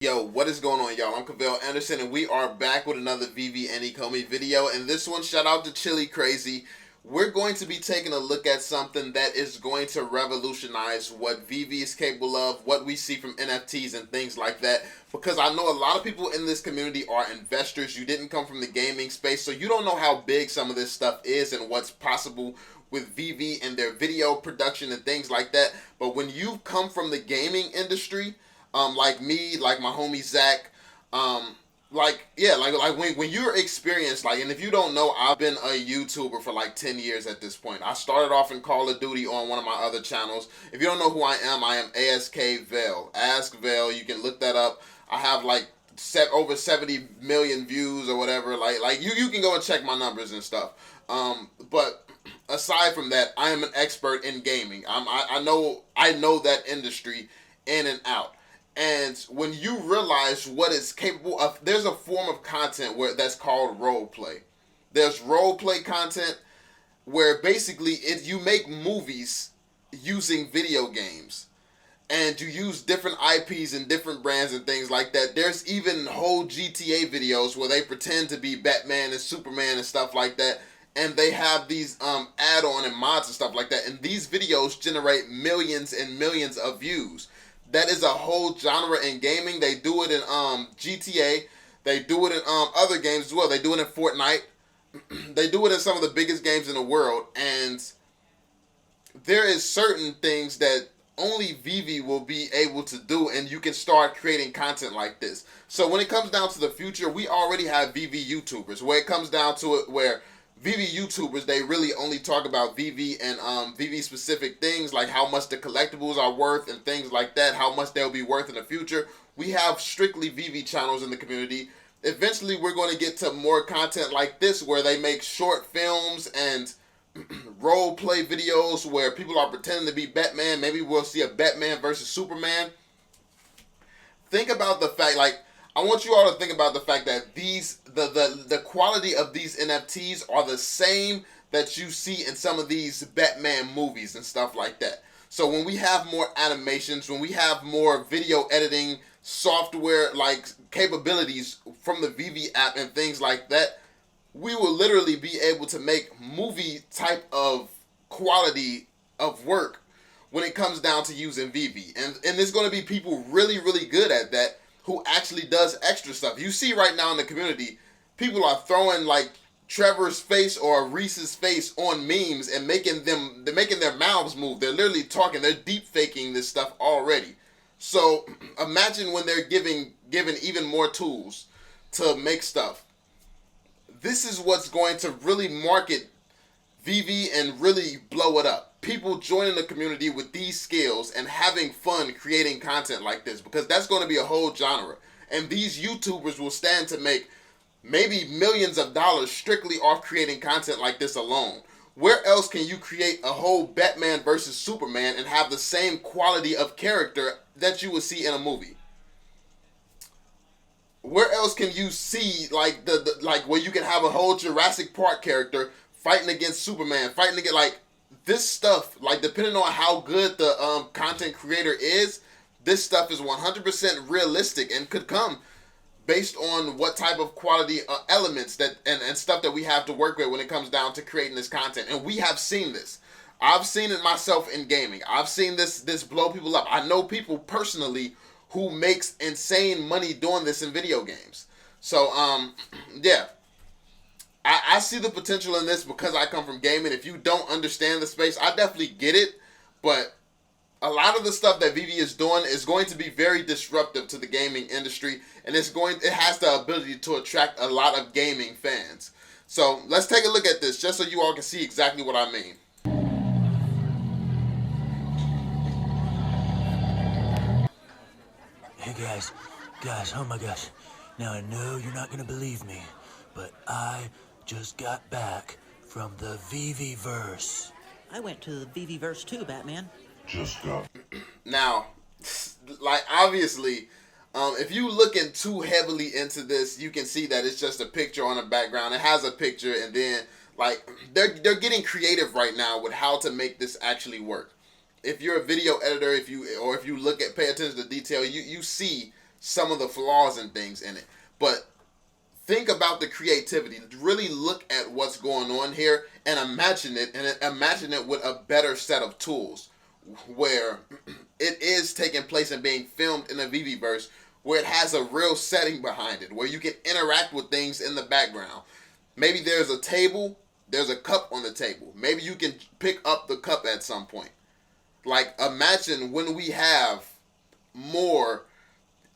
Yo, what is going on, y'all? I'm Cavell Anderson, and we are back with another Veve and Ecomi video. And this one, shout out to Chili Crazy. We're going to be taking a look at something that is going to revolutionize what Veve is capable of, what we see from NFTs and things like that. Because I know a lot of people in this community are investors. You didn't come from the gaming space, so you don't know how big some of this stuff is and what's possible with Veve and their video production and things like that. But when you come from the gaming industry, like me, like my homie Zach, like when you're experienced, like, and if you don't know, I've been a YouTuber for like 10 years at this point. I started off in Call of Duty on one of my other channels. If you don't know who I am askvell. Askvell, you can look that up. I have like over 70 million views or whatever. Like you can go and check my numbers and stuff. But aside from that, I am an expert in gaming. I know that industry in and out. And when you realize what it's capable of, there's a form of content that's called role play. There's role play content where basically you make movies using video games. And you use different IPs and different brands and things like that. There's even whole GTA videos where they pretend to be Batman and Superman and stuff like that. And they have these add-on and mods and stuff like that. And these videos generate millions and millions of views. That is a whole genre in gaming. They do it in GTA. They do it in other games as well. They do it in Fortnite. They do it in some of the biggest games in the world. And there is certain things that only Veve will be able to do, and you can start creating content like this. So when it comes down to the future, we already have Veve YouTubers. Where it comes down to it, where Veve YouTubers, they really only talk about Veve and Veve specific things, like how much the collectibles are worth and things like that, how much they'll be worth in the future. We have strictly Veve channels in the community. Eventually, we're going to get to more content like this, where they make short films and role play videos where people are pretending to be Batman. Maybe we'll see a Batman versus Superman. Think about the fact, like, I want you all to think about the fact that the quality of these NFTs are the same that you see in some of these Batman movies and stuff like that. So when we have more animations, when we have more video editing software like capabilities from the Veve app and things like that, we will literally be able to make movie type of quality of work when it comes down to using Veve. And there's going to be people really, really good at that who actually does extra stuff. You see right now in the community, people are throwing like Trevor's face or Reese's face on memes and they're making their mouths move. They're literally talking. They're deep faking this stuff already. So imagine when they're given even more tools to make stuff. This is what's going to really market Veve and really blow it up. People joining the community with these skills and having fun creating content like this, because that's going to be a whole genre. And these YouTubers will stand to make maybe millions of dollars strictly off creating content like this alone. Where else can you create a whole Batman versus Superman and have the same quality of character that you would see in a movie? Where else can you see like like where you can have a whole Jurassic Park character fighting against Superman, fighting against like this stuff, like depending on how good the content creator is, this stuff is 100% realistic and could come based on what type of quality elements that and stuff that we have to work with when it comes down to creating this content. And we have seen this. I've seen it myself in gaming. I've seen this blow people up. I know people personally who makes insane money doing this in video games. So, yeah. I see the potential in this because I come from gaming. If you don't understand the space, I definitely get it. But a lot of the stuff that Veve is doing is going to be very disruptive to the gaming industry. And it has the ability to attract a lot of gaming fans. So let's take a look at this just so you all can see exactly what I mean. Hey guys, oh my gosh. Now I know you're not gonna believe me, but I just got back from the Veveverse. I went to the Veveverse too, Batman. Just got. Now, like obviously, if you looking too heavily into this, you can see that it's just a picture on the background. It has a picture, and then like they're getting creative right now with how to make this actually work. If you're a video editor, if you pay attention to detail, you see some of the flaws and things in it. But think about the creativity. Really look at what's going on here and imagine it with a better set of tools where it is taking place and being filmed in the Veveverse, where it has a real setting behind it, where you can interact with things in the background. Maybe there's a table, there's a cup on the table. Maybe you can pick up the cup at some point. Like, imagine when we have more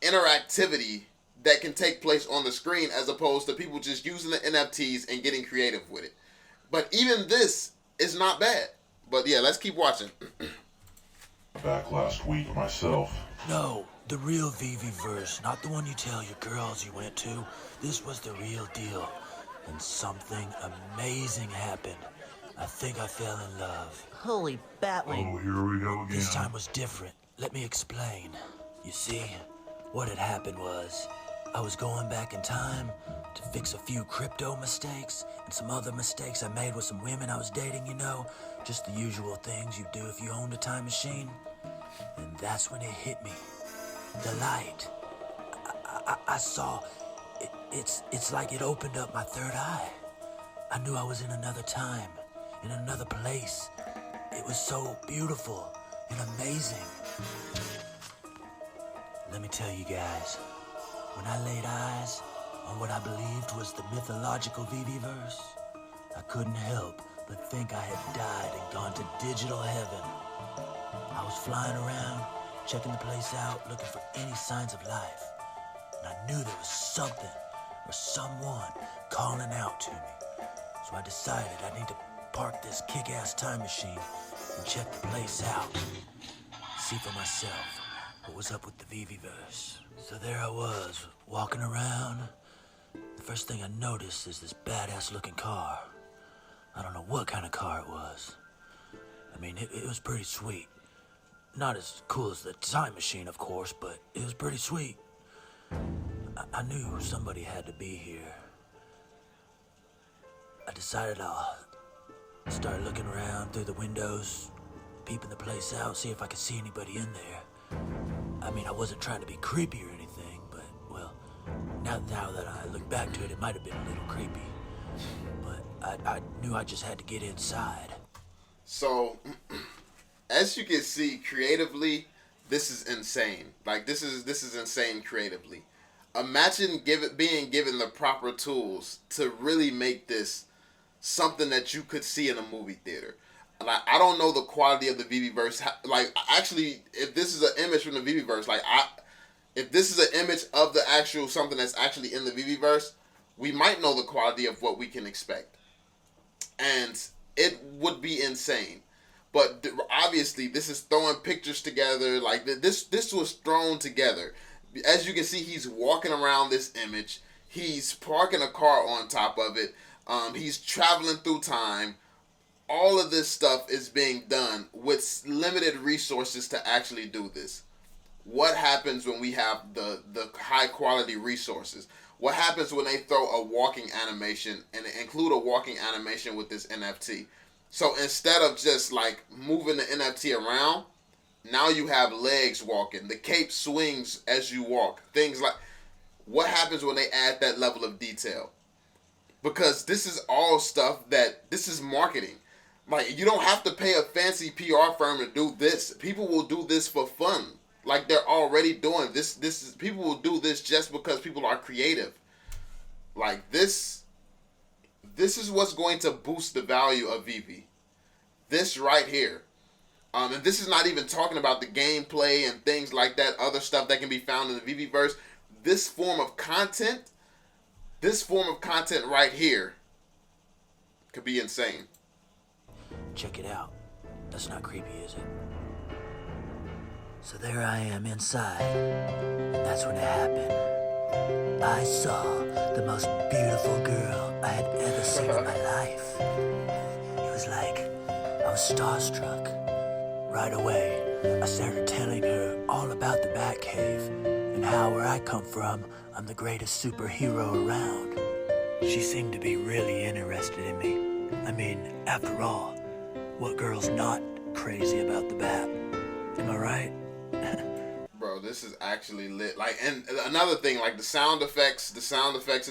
interactivity that can take place on the screen as opposed to people just using the NFTs and getting creative with it. But even this is not bad. But yeah, let's keep watching. Back last week myself. No, the real Veveverse, not the one you tell your girls you went to. This was the real deal. And something amazing happened. I think I fell in love. Holy batwing. Oh, here we go again. This time was different. Let me explain. You see, what had happened was, I was going back in time to fix a few crypto mistakes and some other mistakes I made with some women I was dating, you know, just the usual things you do if you owned a time machine. And that's when it hit me. The light. I saw, it's like it opened up my third eye. I knew I was in another time, in another place. It was so beautiful and amazing. Let me tell you guys, when I laid eyes on what I believed was the mythological Veveverse, I couldn't help but think I had died and gone to digital heaven. I was flying around, checking the place out, looking for any signs of life. And I knew there was something or someone calling out to me. So I decided I need to park this kick-ass time machine and check the place out. See for myself what was up with the Veveverse. So there I was, walking around. The first thing I noticed is this badass looking car. I don't know what kind of car it was. I mean, it was pretty sweet. Not as cool as the time machine, of course, but it was pretty sweet. I knew somebody had to be here. I decided I'll start looking around through the windows, peeping the place out, see if I could see anybody in there. I mean, I wasn't trying to be creepy or anything, but, well, now that I look back to it, it might have been a little creepy. But I knew I just had to get inside. So, as you can see, creatively, this is insane. Like, this is insane creatively. Imagine being given the proper tools to really make this something that you could see in a movie theater. Like, I don't know the quality of the Veveverse. Like, actually, if this is an image from the Veveverse, if this is an image of the actual something that's actually in the Veveverse, we might know the quality of what we can expect, and it would be insane. But obviously, this is throwing pictures together. Like, this was thrown together. As you can see, he's walking around this image. He's parking a car on top of it. He's traveling through time. All of this stuff is being done with limited resources to actually do this. What happens when we have the high quality resources? What happens when they throw a walking animation and include a walking animation with this NFT? So instead of just like moving the NFT around, now you have legs walking. The cape swings as you walk. Things like, what happens when they add that level of detail? Because this is all stuff this is marketing. Like, you don't have to pay a fancy PR firm to do this. People will do this for fun. Like, they're already doing this. People will do this just because people are creative. Like, this is what's going to boost the value of Veve. This right here. And this is not even talking about the gameplay and things like that, other stuff that can be found in the Veveverse. This form of content right here could be insane. Check it out. That's not creepy, is it? So there I am inside. That's when it happened. I saw the most beautiful girl I had ever seen in my life. It was like I was starstruck. Right away, I started telling her all about the Batcave and how where I come from, I'm the greatest superhero around. She seemed to be really interested in me. I mean, after all, what girl's not crazy about the Bat? Am I right? Bro, this is actually lit. Like, and another thing, like the sound effects in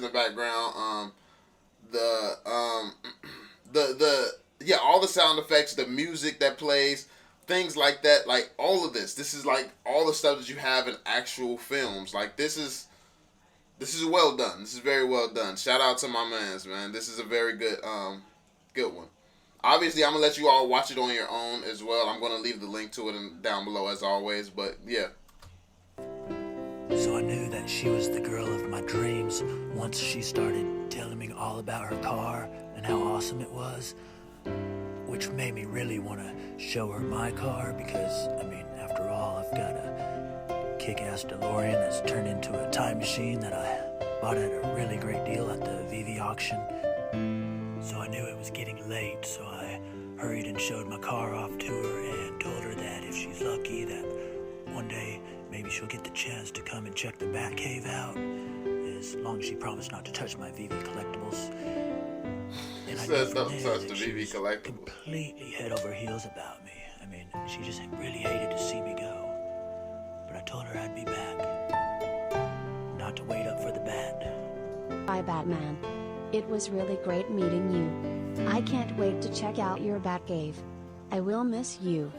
the background, yeah, all the sound effects, the music that plays, things like that, like all of this. This is like all the stuff that you have in actual films. Like this is well done. This is very well done. Shout out to my mans, man. This is a very good one. Obviously, I'm gonna let you all watch it on your own as well. I'm gonna leave the link to it down below as always. But yeah. So I knew that she was the girl of my dreams once she started telling me all about her car and how awesome it was, which made me really want to show her my car because, I mean, after all, I've got a kick-ass DeLorean that's turned into a time machine that I bought at a really great deal at the Veve auction. So I knew it was getting late, so I hurried and showed my car off to her and told her that if she's lucky that one day maybe she'll get the chance to come and check the Batcave out, as long as she promised not to touch my Veve collectibles. And I knew from there that she was completely head over heels about me. I mean, she just really hated to see me go. But I told her I'd be back, not to wait up for the bat. Bye, Batman. It was really great meeting you. I can't wait to check out your Batcave. I will miss you.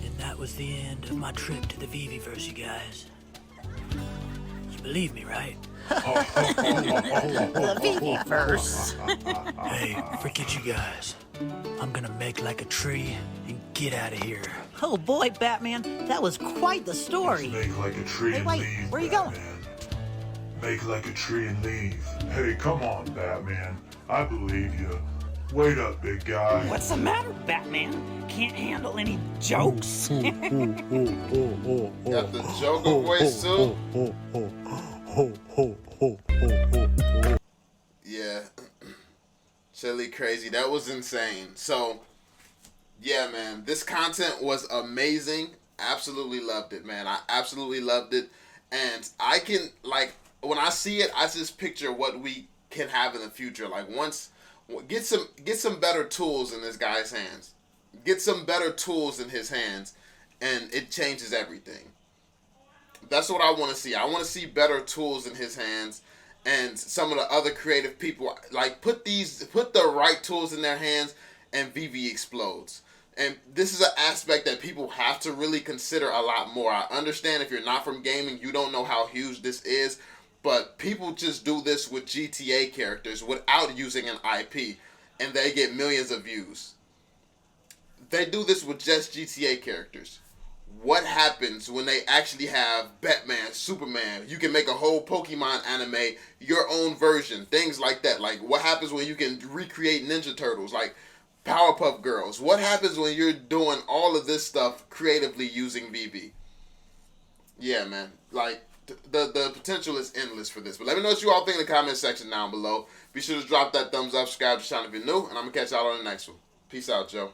And that was the end of my trip to the Veveverse, you guys. You believe me, right? The Veveverse. Hey, forget you guys. I'm gonna make like a tree and get out of here. Oh boy, Batman, that was quite the story. Make like a tree Hey, and wait, leave, where you Batman. going? Make like a tree and leave. Hey, come on, Batman. I believe you. Wait up, big guy. What's the matter, Batman? Can't handle any jokes? Got the Joker voice too. Yeah. Chili crazy. That was insane. So, yeah, man. This content was amazing. Absolutely loved it, man. I absolutely loved it. And I can, like, when I see it, I just picture what we can have in the future. Like, get some better tools in this guy's hands. Get some better tools in his hands, and it changes everything. That's what I want to see. I want to see better tools in his hands, and some of the other creative people, like, put the right tools in their hands, and Veve explodes. And this is an aspect that people have to really consider a lot more. I understand if you're not from gaming, you don't know how huge this is, but people just do this with GTA characters without using an IP, and they get millions of views. They do this with just GTA characters. What happens when they actually have Batman, Superman? You can make a whole Pokemon anime, your own version, things like that. Like, what happens when you can recreate Ninja Turtles, like Powerpuff Girls? What happens when you're doing all of this stuff creatively using Veve? Yeah, man. Like, the potential is endless for this. But let me know what you all think in the comment section down below. Be sure to drop that thumbs up, subscribe to the channel if you're new, and I'm going to catch y'all on the next one. Peace out, Joe.